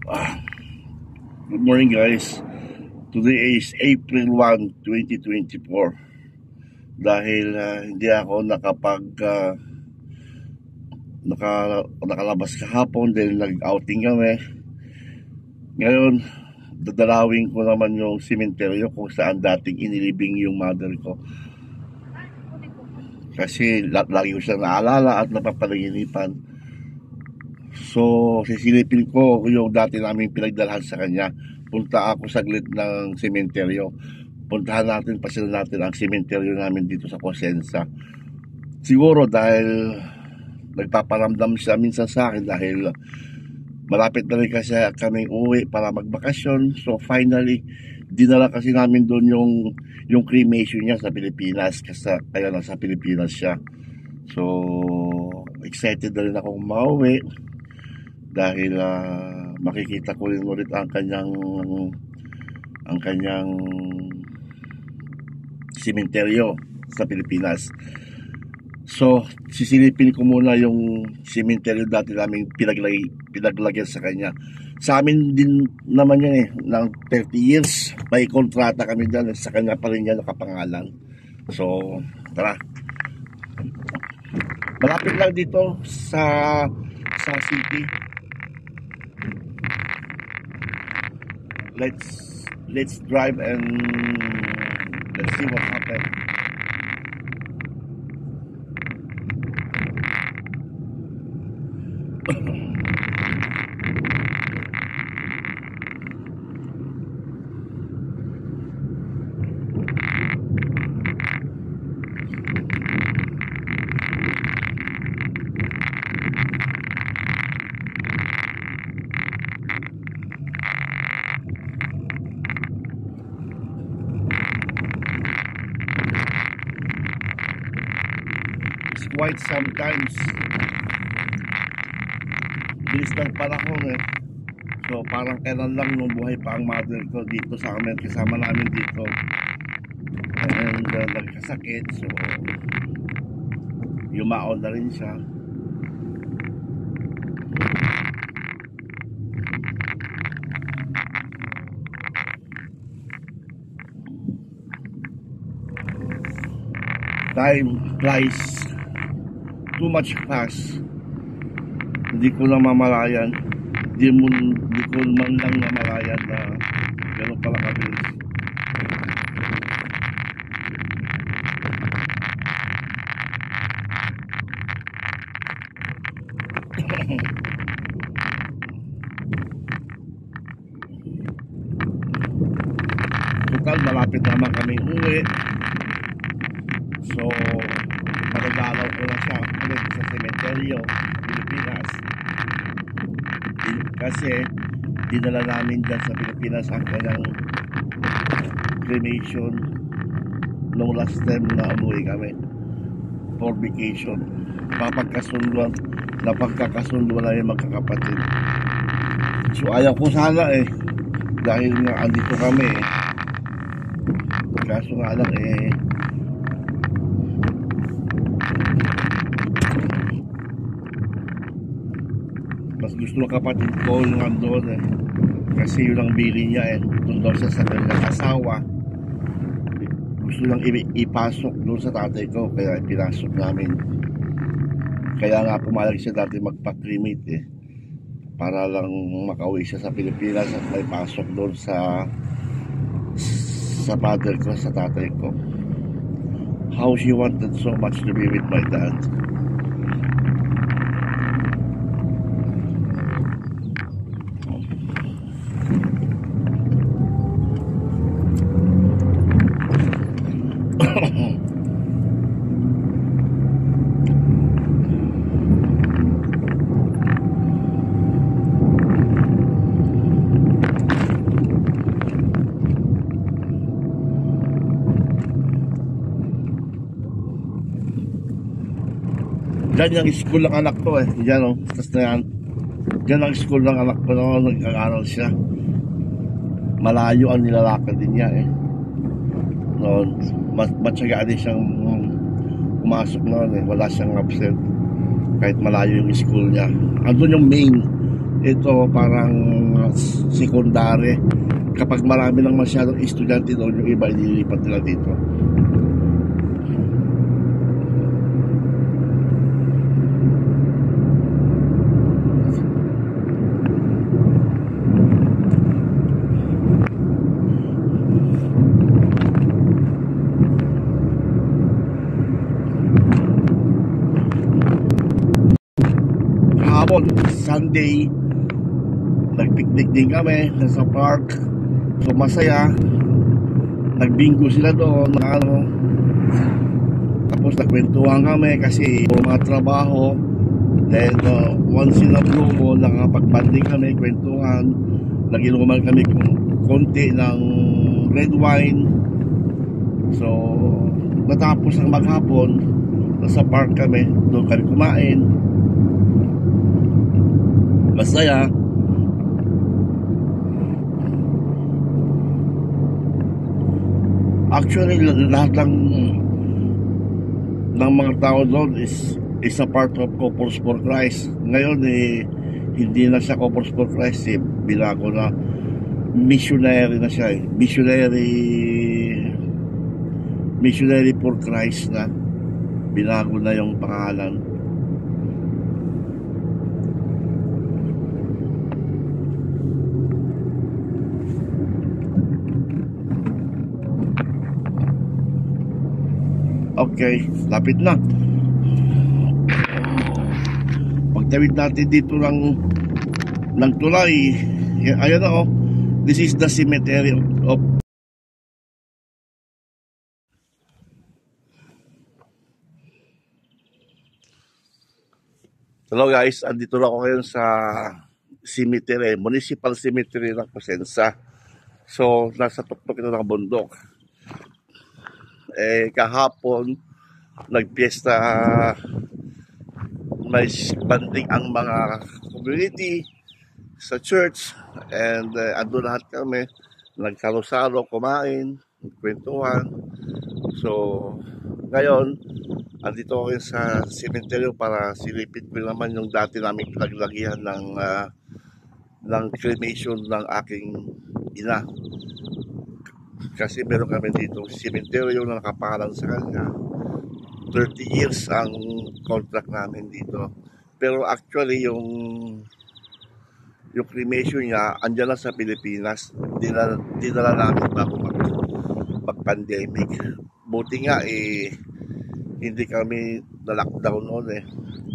Ah, Good morning guys. Today is April 1, 2024. Dahil hindi ako nakalabas kahapon dahil nag-outing kami. Ngayon, dadalawin ko naman yung sementeryo kung saan dating inilibing yung mother ko. Kasi lagi ko siya naalala at napapanaginipan. So, sisilipin ko yung dati namin pinagdalhan sa kanya. Punta ako saglit ng sementeryo. Puntahan natin, pasila natin ang sementeryo namin dito sa Cosenza. Siguro dahil nagpaparamdam siya minsan sa akin dahil malapit na rin kasi kaming uwi para magbakasyon. So finally, dinala kasi namin doon yung cremation niya sa Pilipinas kasi kaya nasa Pilipinas siya. So excited na rin akong mauwi dahil makikita ko rin ulit ang kanyang sementeryo sa Pilipinas. So, sisilipin ko muna yung sementeryo dati namin pinaglagyan sa kanya. Sa amin din naman yan ng 30 years. May kontrata kami dyan, sa kanya pa rin yan nakapangalan. So, tara. Malapit lang dito sa city. Let's drive and let's see what happens. Quite sometimes bilis ng panahon so parang kailan lang nung buhay pa ang mother ko dito sa amin, kasama namin dito, and nagkasakit, so yumaon na rin siya. Time flies too much fast. Hindi ko na mamalayan, hindi ko man lang namalayan na gano'n pala kabilis. Total, malapit naman kami uwi. So, magdalaw ko na siya ulit sa sementeryo, Pilipinas. Kasi, dinala namin dyan sa Pilipinas ang kanyang cremation nung last time na umuwi kami for vacation. Napagkakasunduan na yung magkakapatid. So, ayaw ko sana dahil nga andito kami kaso nga lang mas gusto ng kapatid ko yung andon kasi yun ang bili niya doon daw sa kanyang asawa, gusto lang ipasok doon sa tatay ko, kaya pinasok namin. Kaya nga pumalag siya dati magpa-cremate para lang makauwi siya sa Pilipinas at may pasok doon sa mother ko, sa tatay ko. How she wanted so much to be with my dad. Diyan yung school ng anak ko diyan tapos na yan. Diyan ang school ng anak ko noon, nag-aaral siya. Malayo ang nilalakad din niya noon. Matyagaan din siyang pumasok noon wala siyang absent kahit malayo yung school niya. Andun yung main, ito parang secondary. Kapag marami ng masyadong estudyante doon, yung iba ililipat nila dito. Kahapon, Sunday, nagpiknik din kami sa park. So masaya. Nagbingo sila doon, tapos nagkwentuhan kami kasi puro mga trabaho. Then once in a blue moon, nakapag-banding kami, kwentuhan. Naginuman kami konti ng red wine. So natapos ang maghapon, nasa park kami, doon kami kumain. Masaya. Actually, lahat ng mga tao doon is a part of Couples for Christ. Ngayon hindi na siya Couples for Christ, binago na, missionary na siya, missionary for Christ na, binago na yung pangalan. Okay, lapit na. Pagtawid natin dito ng tulay, ayan na oh. This is the cemetery of Hello guys, andito na ako ngayon sa cemetery, municipal cemetery ng Cosenza. So, nasa tuktok ito ng bundok. Kahapon nagpiesta, may banding ang mga community sa church, and ando lahat kami, nagsalo-salo, kumain, kwentuhan. So ngayon andito ako sa cemetery para silipin ko naman yung dati naming pinaglagihan ng cremation ng aking ina. Kasi meron kami dito cemetery na nakapangalan sa kanya. 30 years ang contract namin dito. Pero actually yung cremation niya andyan na sa Pilipinas. Dinala namin bago mag-pandemic. Buti nga hindi kami na-lockdown noon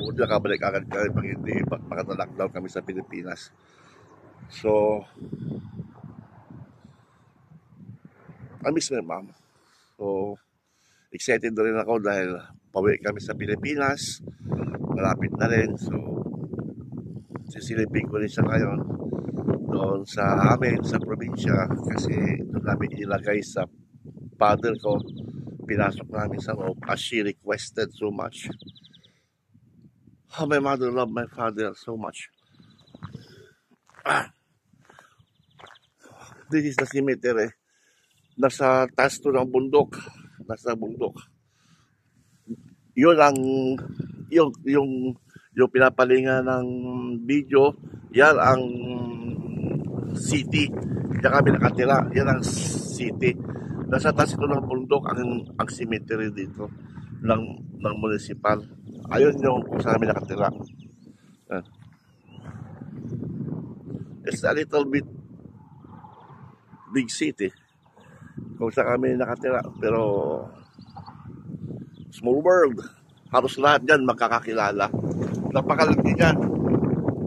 Buti nakabalik agad kami pag hindi na-lockdown kami sa Pilipinas. So I miss my mom. So, excited na rin ako dahil pauwi kami sa Pilipinas. Malapit na rin. So, sisilipin ko rin siya ngayon doon sa amin, sa probinsya. Kasi doon namin ilagay sa father ko. Pinasok namin sa loob as she requested so much. My mother loved my father so much. This is the cemetery. Nasa taas to ng bundok, nasa bundok. Yun ang yung pinapalinga ng video, yan ang city. Diyan kami nakatira, yan ang city. Nasa taas ito ng bundok ang cemetery dito ng municipal. Ayun yung kung saan kami nakatira. It's a little bit big city kung saan kami nakatira, pero small world. Halos lahat dyan magkakakilala. Napakalaki dyan,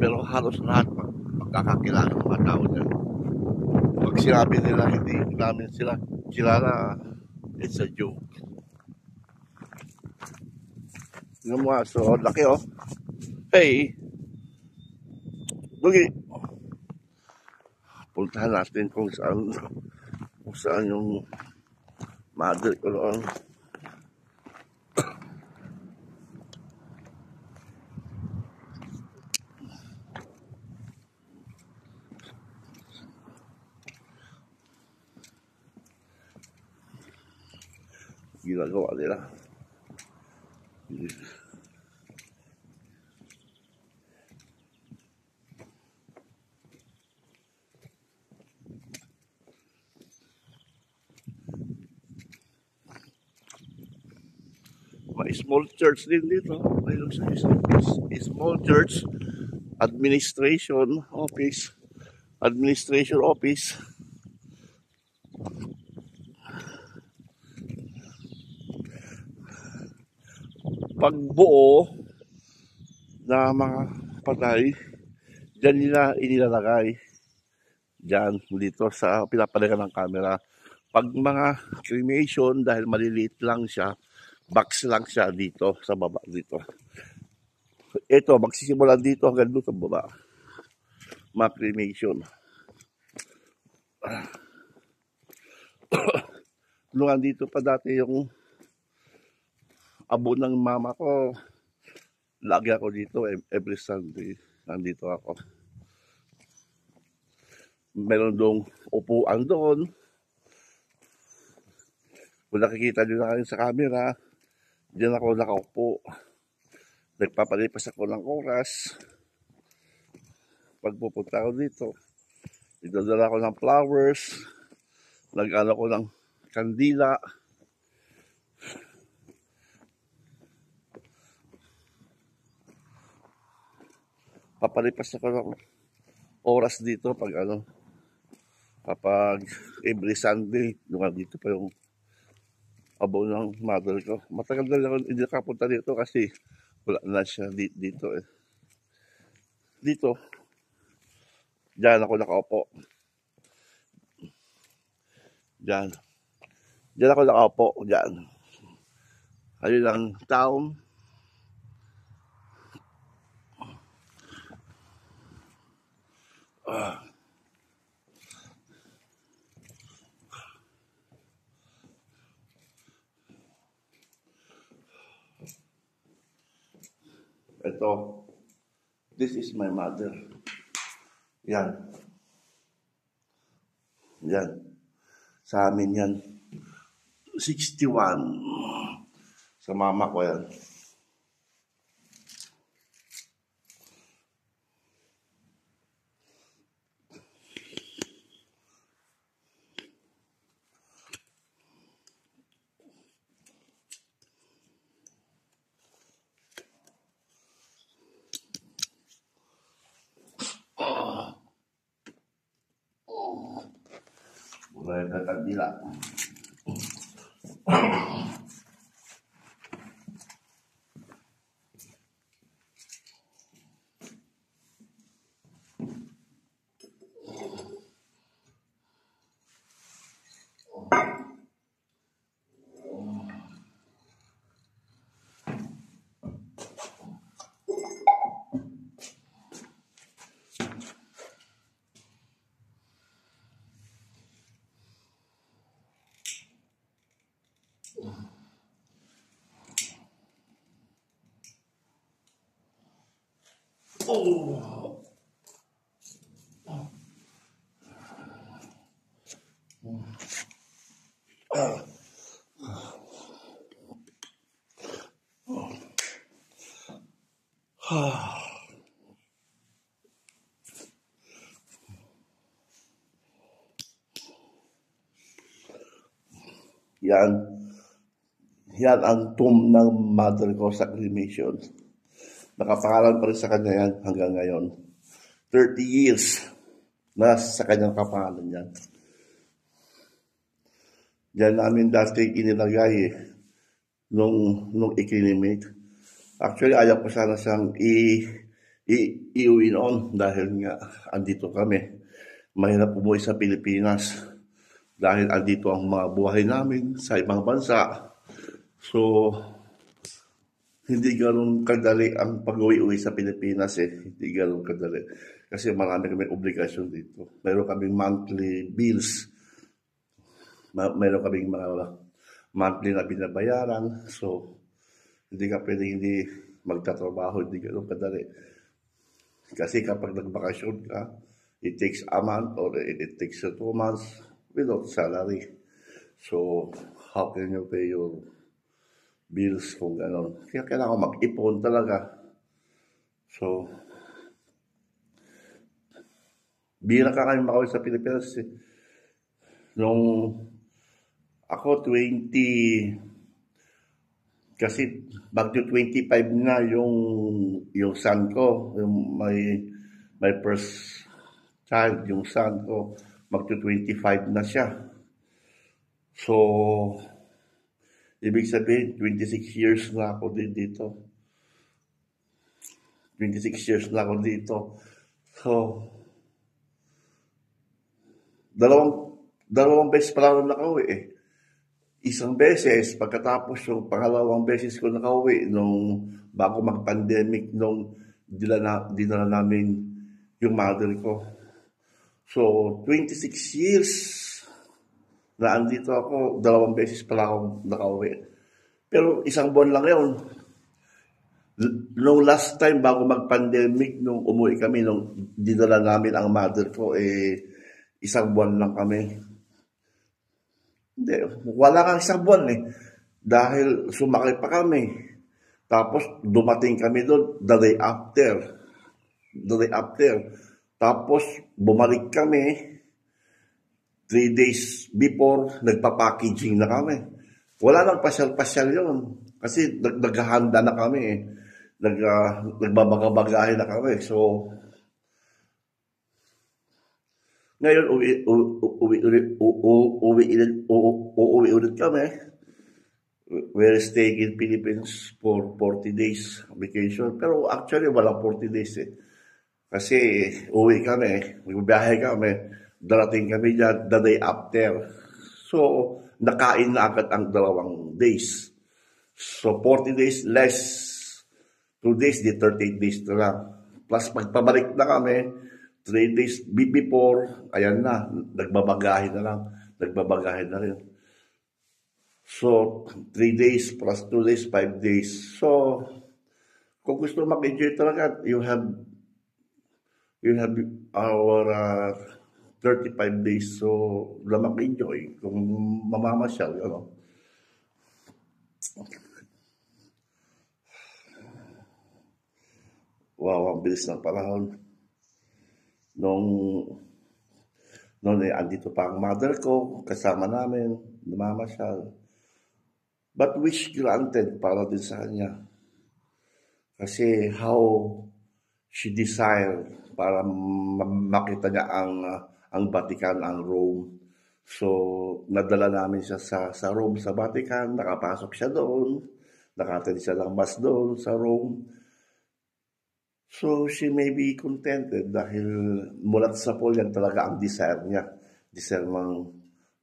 pero halos lahat magkakakilala ng mga tao dyan. Pag sinabi nila hindi namin sila kilala, it's a joke. Yung mga so laki oh. Hey, Dugi, puntahan natin kung saan yung mother ko noon. Ginagawa nila. small church din dito. Mayroon sa small church, administration office, administration office. Pagbuo na mga patay, dyan nila inilalagay. Dyan, dito sa pinapalagan ng camera. Pag mga cremation, dahil maliliit lang siya, box lang siya dito, sa baba dito. Ito, magsisimula dito hanggang doon sa baba. Mga cremation. Noon dito pa dati yung abo ng mama ko. Lagi ako dito, every Sunday. Nandito ako. Meron dong upuan doon. Kung nakikita nyo na kayo sa camera, diyan ako nakaupo. Nagpapalipas ako ng oras. Pag pupunta ako dito, idadala ko ng flowers, nag-ano ko ng kandila. Papalipas ako ng oras dito pag ano, kapag every Sunday, nung dito pa yung abo ng mother ko. Matagal na ako hindi nakapunta dito kasi wala na siya dito eh. Dito, diyan ako nakaupo. Diyan. Diyan ako nakaupo. Diyan. Ayun ang town. Ito. This is my mother. Yan. Yan. Sa amin yan. 61. Sa mama ko yan. Mulai ke kandila. Oh. Yan. Yan ang tomb ng mother ko sa cremation. Nakapangalan pa rin sa kanya yan hanggang ngayon. 30 years na sa kanyang kapangalan yan. Diyan namin dati inilagay nung i-cremate. Actually, ayaw ko sana siyang iuwi noon dahil nga andito kami. Mahirap umuwi sa Pilipinas dahil andito ang mga buhay namin sa ibang bansa. So, hindi ganoon kadali ang pag-uwi-uwi sa Pilipinas eh. Hindi ganoon kadali. Kasi marami kami obligasyon dito. Mayroon kaming monthly bills. Mayroon kaming mga monthly na binabayaran. So, hindi ka pwede hindi magtatrabaho. Hindi ganoon kadali. Kasi kapag nagbakasyon ka, it takes a month or it takes 2 months without salary. So, how can you pay your bills kung gano'n? Kaya kailangan mag-ipon talaga. So, bira ka kayong makawin sa Pilipinas. Nung ako, Kasi magto 25 na yung son ko, yung my first child, yung son ko, magto 25 na siya. So, ibig sabihin, 26 years na ako dito. 26 years na ako dito. So, dalawang beses pa lang nakauwi eh. Isang beses, pagkatapos yung pangalawang beses ko nakauwi nung bago mag-pandemic, nung dinala namin yung mother ko. So, 26 years na andito ako, dalawang beses pala ako nakauwi. Pero isang buwan lang yun. Nung last time bago mag-pandemic, nung umuwi kami, nung dinala namin ang mother ko, isang buwan lang kami. Hindi, wala kang isang buwan eh. Dahil sumakay pa kami. Tapos dumating kami doon the day after. The day after. Tapos bumalik kami 3 days before, nagpa-packaging na kami. Wala nang pasyal-pasyal yun. Kasi naghahanda na kami eh. Nagbabagabagahe na kami. So, ngayon, uuwi ulit kami. We're staying in Philippines for 40 days vacation. Pero actually, walang 40 days eh. Kasi uwi kami, magbibiyahe kami, darating kami dyan the day after. So, nakain na agad ang 2 days. So, 40 days less 2 days, di 38 days na lang. Plus, pagpabalik na kami, 3 days before, ayan na, nagbabagahe na lang. Nagbabagahe na rin. So, 3 days plus 2 days, 5 days. So, kung gusto mag-enjoy talaga, you have our 35 days. So, na mag-enjoy kung mamamasyal, you know. Wow, ang bilis ng panahon. Nung andito pa ang mother ko, kasama namin, namamasyal. But wish granted para din sa kanya. Kasi how she desired para makita niya ang Vatican, ang Rome. So, nadala namin siya sa Rome, sa Vatican, nakapasok siya doon, nakatin siya ng mas doon sa Rome. So, she may be contented dahil mulat sa Paul yan talaga ang desire niya. Desire ng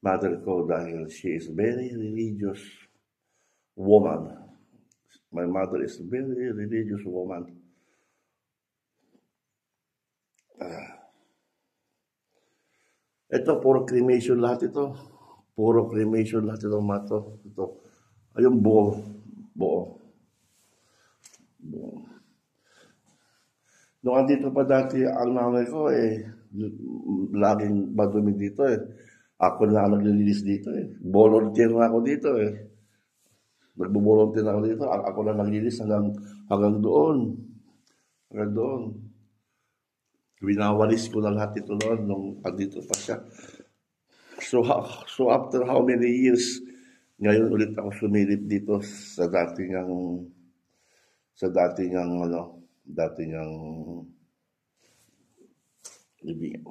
mother ko dahil she is very religious woman. My mother is a very religious woman. Ito, puro cremation lahat ito. Puro cremation lahat itong mato. Ito. Ayun, buo. Nung andito pa dati ang nanay ko laging madumi dito eh. Ako na naglilinis dito eh. Volunteer na ako dito eh. Nagbo-volunteer na ako dito. Ako na naglilinis hanggang doon. Hanggang doon. Winawalis ko na lahat ito noon nung andito pa siya. So after how many years, ngayon ulit ako sumilip dito sa dating libing.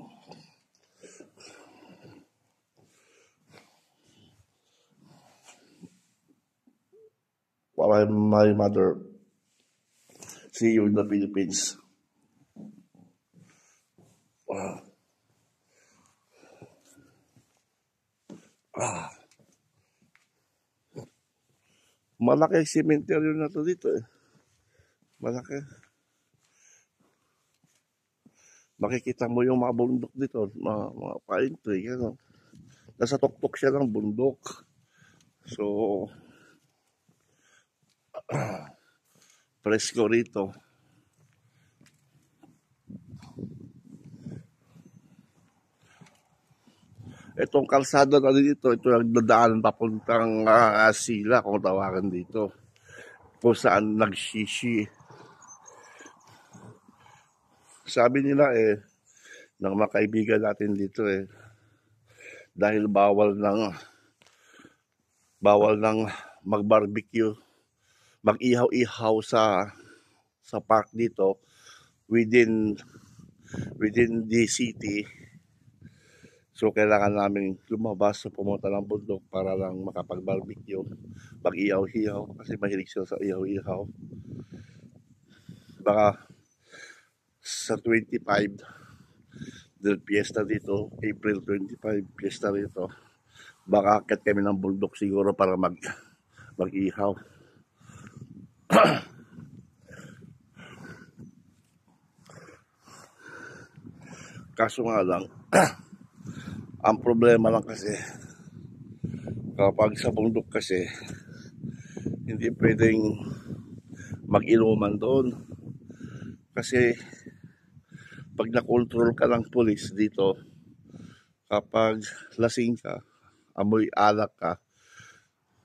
My mother, see you in the Philippines. Malaki cemetery na to dito eh. Malaki. Makikita mo yung mga bundok dito, mga pine tree, ano. Nasa tuktok siya ng bundok. So, presko rito. Itong kalsada na dito, ito ang dadaan papuntang Sila, kung tawagan dito. Kung saan nagsisi. Sabi nila ng mga kaibigan natin dito dahil bawal ng mag-barbecue mag-ihaw-ihaw sa park dito within the city. So kailangan namin lumabas sa pumunta ng bundok para lang makapag-barbecue, mag-ihaw-ihaw kasi mahilig sila sa ihaw-ihaw. Baka sa 25 del Fiesta dito, April 25, Fiesta dito, baka akit kami ng bundok siguro para mag-ihaw. Kaso nga lang, ang problema lang kasi, kapag sa bundok kasi, hindi pwedeng mag-inuman doon. Kasi, pag nakontrol ka ng pulis dito, kapag lasing ka, amoy alak ka,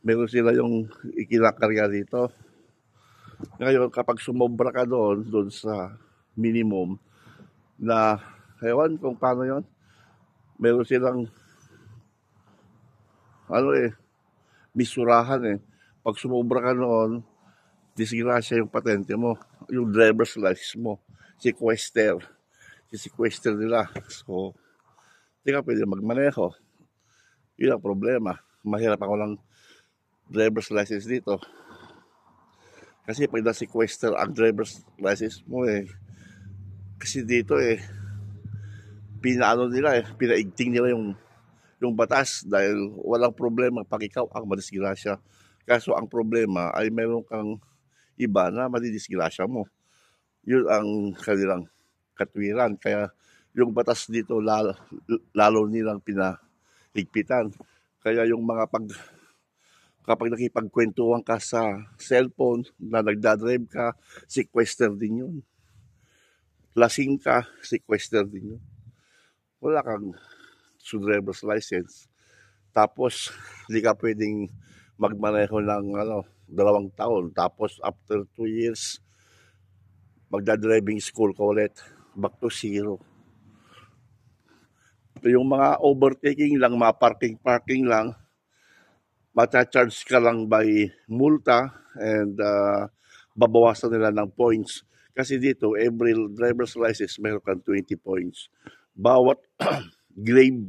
meron sila yung ikinakarya dito. Ngayon, kapag sumobra ka doon sa minimum, na, ewan kung paano yon, meron silang, misurahan eh. Pag sumobra ka noon, disgrasya yung patente mo, yung driver's license mo, sequester nila. So, hindi ka pwede magmaneho. Yun ang problema. Mahirap ako ng driver's license dito. Kasi pag na-sequester ang driver's license mo kasi dito pinaigting nila yung batas dahil walang problema pag ikaw ang madisgrasya. Kaso ang problema ay meron kang iba na madidisgrasya mo. Yun ang kanilang katwiran. Kaya yung batas dito lalo nilang pinahigpitan. Kaya yung mga kapag nakipagkwentuhan ka sa cellphone na nagdadrive ka, sequester din yun. Lasing ka, sequester din yun. Wala kang driver's license. Tapos, hindi ka pwedeng magmaneho ng 2 taon. Tapos, after 2 years, magdadriving school ka ulit. Back to zero. Yung mga overtaking lang, mga parking lang, mata-charge ka lang by multa and babawasan nila ng points. Kasi dito, every driver's license, meron kang 20 points. Bawat grave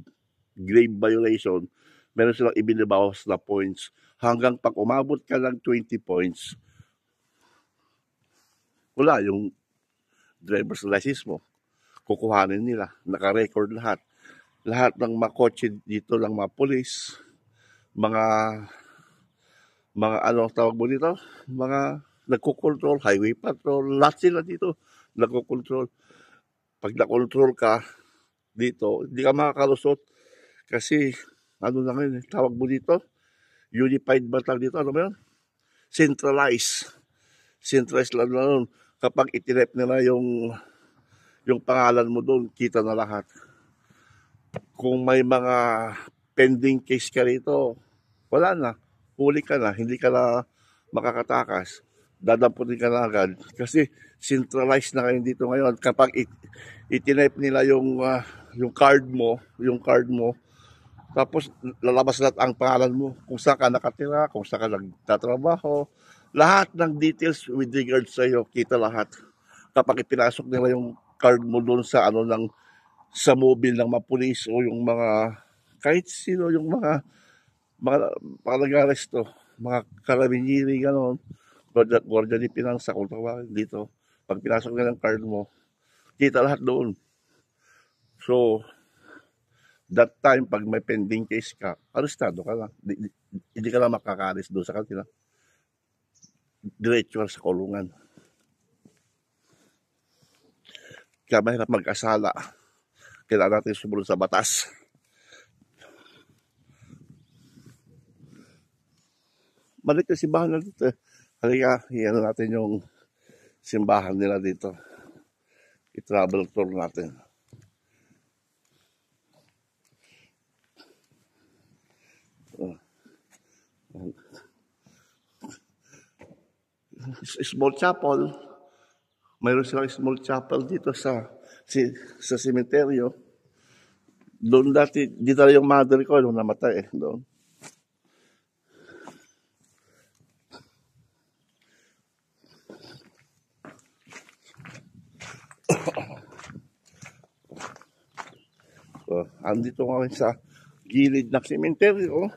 violation, meron silang ibinabawas na points. Hanggang pag umabot ka ng 20 points, wala yung driver's license mo. Kukuhanin nila. Naka-record lahat. Lahat ng mga kotse dito ng mga police, mga tawag mo dito? Mga nagkukontrol, highway patrol, lahat sila dito nagkukontrol. Pag nakontrol ka dito, hindi ka makakalusot kasi na ngayon, tawag mo dito, unified ba tawag dito, ano ba yun? Centralized lang nun. Kapag itinep nila yung pangalan mo doon, kita na lahat. Kung may mga pending case ka rito, wala na. Huli ka na, hindi ka na makakatakas. Dadamputin ka na agad. Kasi centralized na kayo dito ngayon. Kapag itinype nila yung card mo, tapos lalabas lahat ang pangalan mo, kung saan ka nakatira, kung saan ka nagtatrabaho, lahat ng details with regards sa iyo, kita lahat. Kapag ipinasok nila yung card mo doon sa sa mobile ng mga pulis o yung mga kahit sino yung mga nag-aresto, mga karabinieri, gano'n, Guardia de Pinansa, kung tawagin dito, pag pinasok nila ng card mo, kita lahat doon. So, that time, pag may pending case ka, arestado ka lang. Hindi ka lang makaka-arrest doon sa kanila. Diretso sa kulungan. Kaya mahirap mag-asala. Kailangan natin sumunod sa batas. Balik na simbahan na dito. Halika, iyan natin yung simbahan nila dito. I-travel tour natin. Small chapel. Mayroon silang small chapel dito sa cemetery. Doon dati, dito yung mother ko nung namatay doon. Andito kami sa gilid ng sementeryo.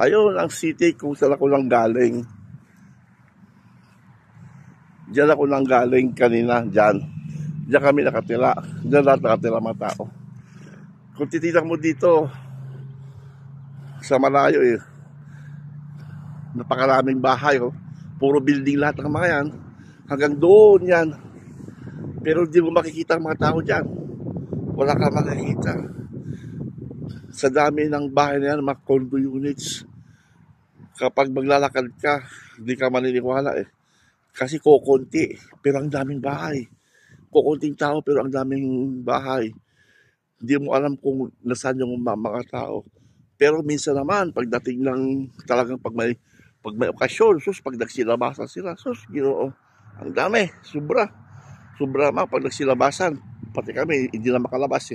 Ayun ang city kung saan ako lang galing. Diyan ako lang galing kanina, diyan. Diyan kami nakatira. Diyan lahat nakatira mga tao. Kung titignan mo dito, sa malayo napakaraming bahay. Puro building lahat ng mga yan. Hanggang doon yan. Pero hindi mo makikita ang mga tao dyan. Wala ka makikita. Sa dami ng bahay na yan, mga condo units. Kapag maglalakad ka, hindi ka maniniwala Kasi kukunti, pero ang daming bahay. Kukunting tao, pero ang daming bahay. Hindi mo alam kung nasaan yung mga tao. Pero minsan naman, pagdating ng talagang pag may okasyon, pag nagsilabasan sila, Ginoo, ang dami, sobra. Sobra mga pag nagsilabasan, pati kami, hindi na makalabas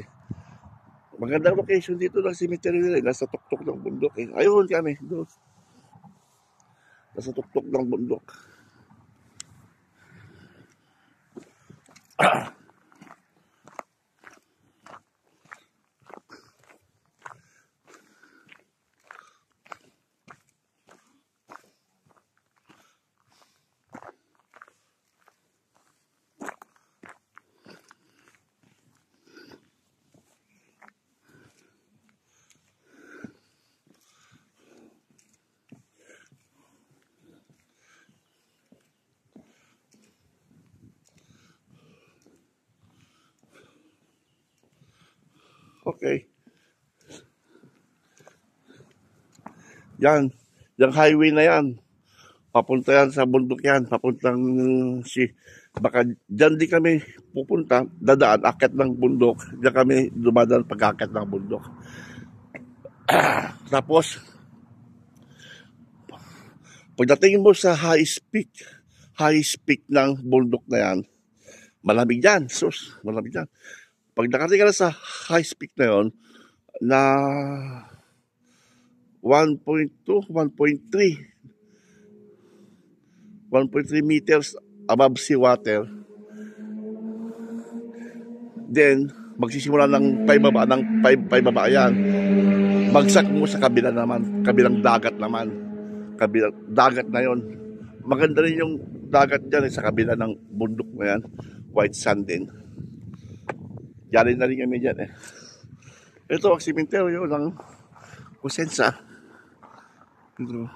Magandang location dito ng cemetery nila, nasa tuktok ng bundok Ayun kami, doon. Nasa tuktok ng bundok. Okay. Yan. Yung highway na yan. Papunta yan sa bundok yan. Papuntang baka dyan di kami pupunta. Dadaan, akit ng bundok. Diyan kami dumadaan pag-akit ng bundok. Tapos, pagdating mo sa high peak ng bundok na yan, malamig yan. Malamig yan. Pag nakating ka na sa high peak na yon, na 1.2, 1.3 meters above sea water, then magsisimula ng paibaba yan. Bagsak mo sa kabila naman, kabilang dagat naman. Kabilang dagat na yon. Maganda rin yung dagat dyan sa kabila ng bundok na yan. White sand din. Yari na rin kami dyan Ito ang sementeryo ng Cosenza. Ito.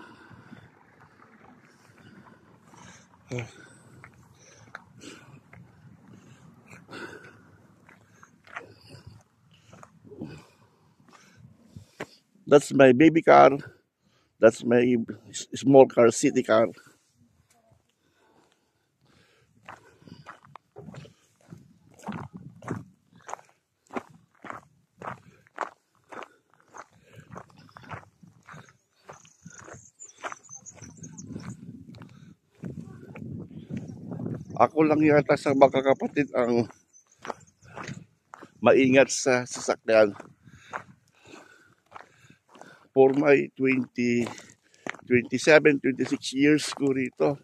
That's my baby car. That's my small car, city car. Ako lang yata sa mga kapatid ang maingat sa sasakyan. For my 27, 26 years ko rito,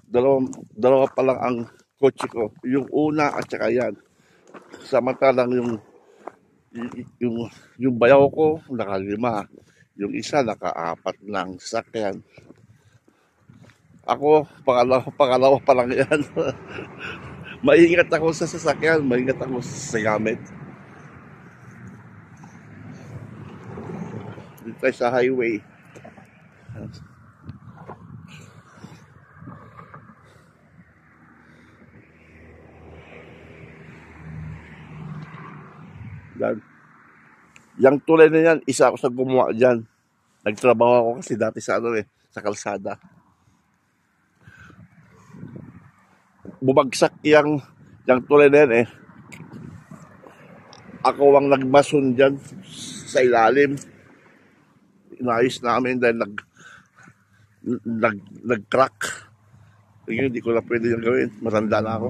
dalawa pa lang ang kotse ko. Yung una at saka yan. Samantalang yung bayaw ko, naka-5. Yung isa, naka-4 lang sasakyan. Ako, pangalawa pa lang yan. Maingat ako sa sasakyan, maingat ako sa gamit. Dito tayo sa highway. Yan. Yang tulay na yan, isa ako sa gumawa dyan. Nagtrabaho ako kasi dati sa sa kalsada. Bumagsak yung tulay na yan Ako ang nagmason dyan sa ilalim. Inayos namin dahil nag-crack. Hindi ko na pwede yung gawin. Matanda na ako.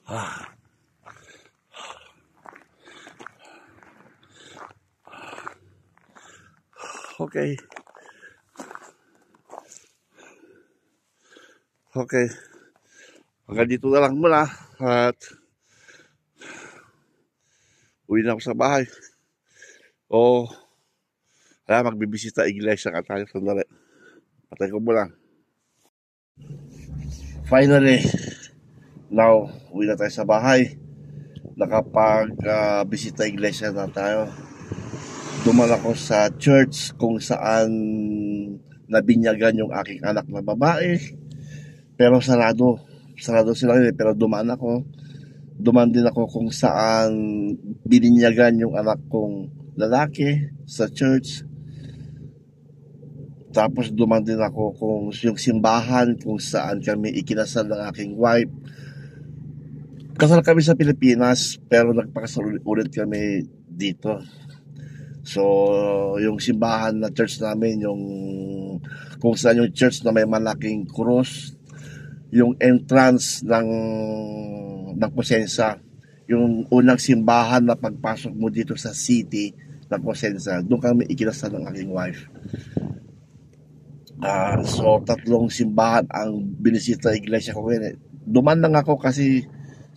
Ah, okay. Okay. Hanggang dito na lang muna. At uwi na ako sa bahay. O, magbibisita iglesia ka tayo. Sandali. Patay ko muna. Finally, now, uwi na tayo sa bahay. Nakapag-bisita iglesia na tayo. Duman ako sa church kung saan nabinyagan yung aking anak na babae. Pero sarado. Sarado sila yun. Pero dumaan ako. Duman din ako kung saan bininyagan yung anak kong lalaki sa church. Tapos duman din ako kung yung simbahan kung saan kami ikinasal ng aking wife. Kasal kami sa Pilipinas pero nagpakasal ulit kami dito. So, yung simbahan na church namin, yung kung saan yung church na may malaking cross, yung entrance ng Cosenza, yung unang simbahan na pagpasok mo dito sa city ng Cosenza, doon kami ikinasal ng aking wife. So, 3 simbahan ang binisita iglesia ko ngayon. Duman lang ako kasi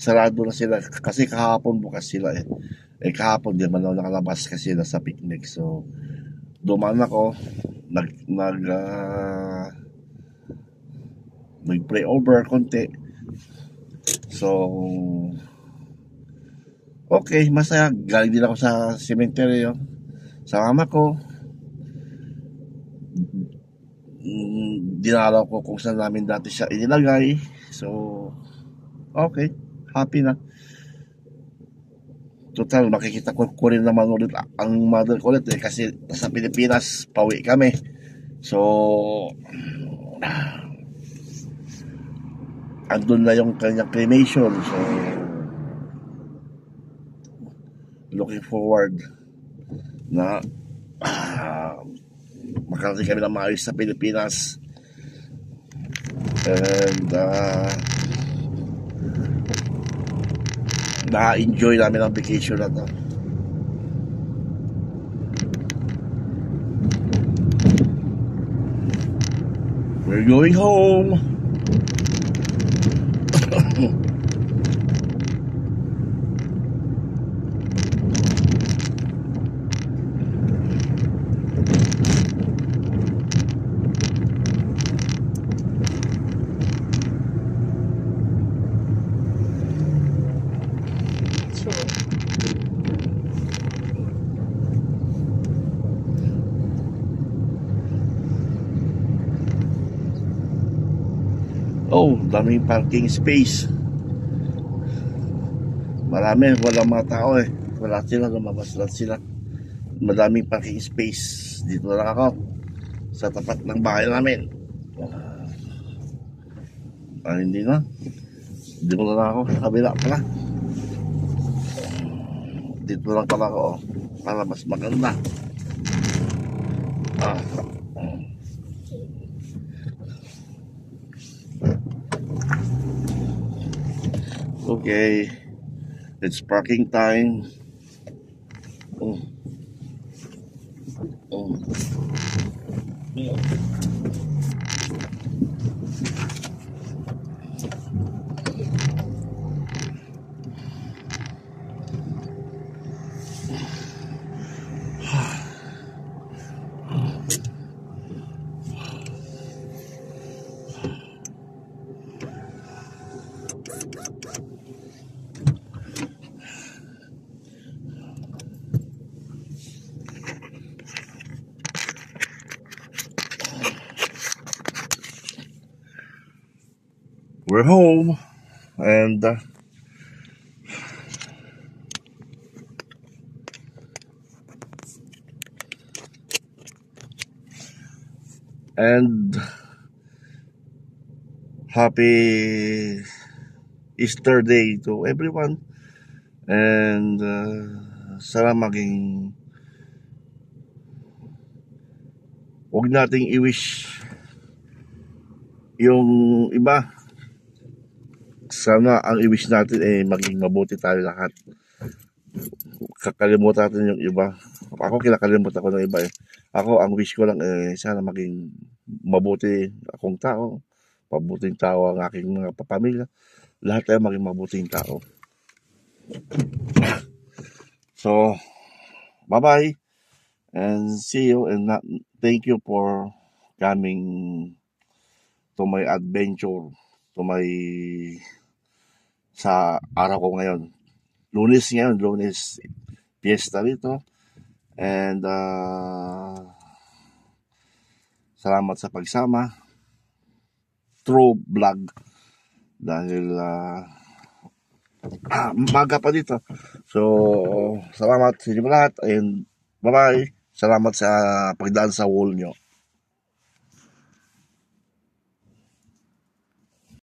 sarado na sila. Kasi kahapon bukas sila eh. Kahapon di man ako nakalabas kasi nasa picnic. So, duman ako. Nag-pray over konti. So, okay, masaya. Galing din ako sa cemetery. Sa mama ko. Dinalaw ko kung saan namin dati siya inilagay. So, okay. Happy na. Total, makikita ko rin naman ulit ang mother ko ulit kasi sa Pilipinas, pauwi kami. So, andun na yung kanyang cremation. So, looking forward na makarating kami ng maayos sa Pilipinas. And na-enjoy namin ang vacation na to. We're going home. Oh, daming parking space. Marami, walang mga tao eh. Wala sila, lumabas lang sila. Madaming parking space. Dito lang ako. Sa tapat ng bahay namin. Hindi na. Dito na lang ako. Sa kabila pala. Dito lang pala ako. Para mas maganda. Okay. It's parking time. We're home. And happy Easter Day to everyone. And sana maging huwag nating i-wish yung iba sana ang i-wish natin maging mabuti tayo lahat. Kakalimutan natin yung iba. Ako kinakalimutan ko ng iba eh. Ako, ang wish ko lang sana maging mabuti akong tao, mabuting tao ang aking mga pamilya. Lahat tayo maging mabuting tao. So, bye-bye and see you, and thank you for coming to my adventure, to my sa araw ko ngayon. Lunes, fiesta rito. And salamat sa pagsama. True vlog. Dahil maga pa dito. So, salamat sa inyo lahat. And bye-bye. Salamat sa pagdaan sa wall nyo.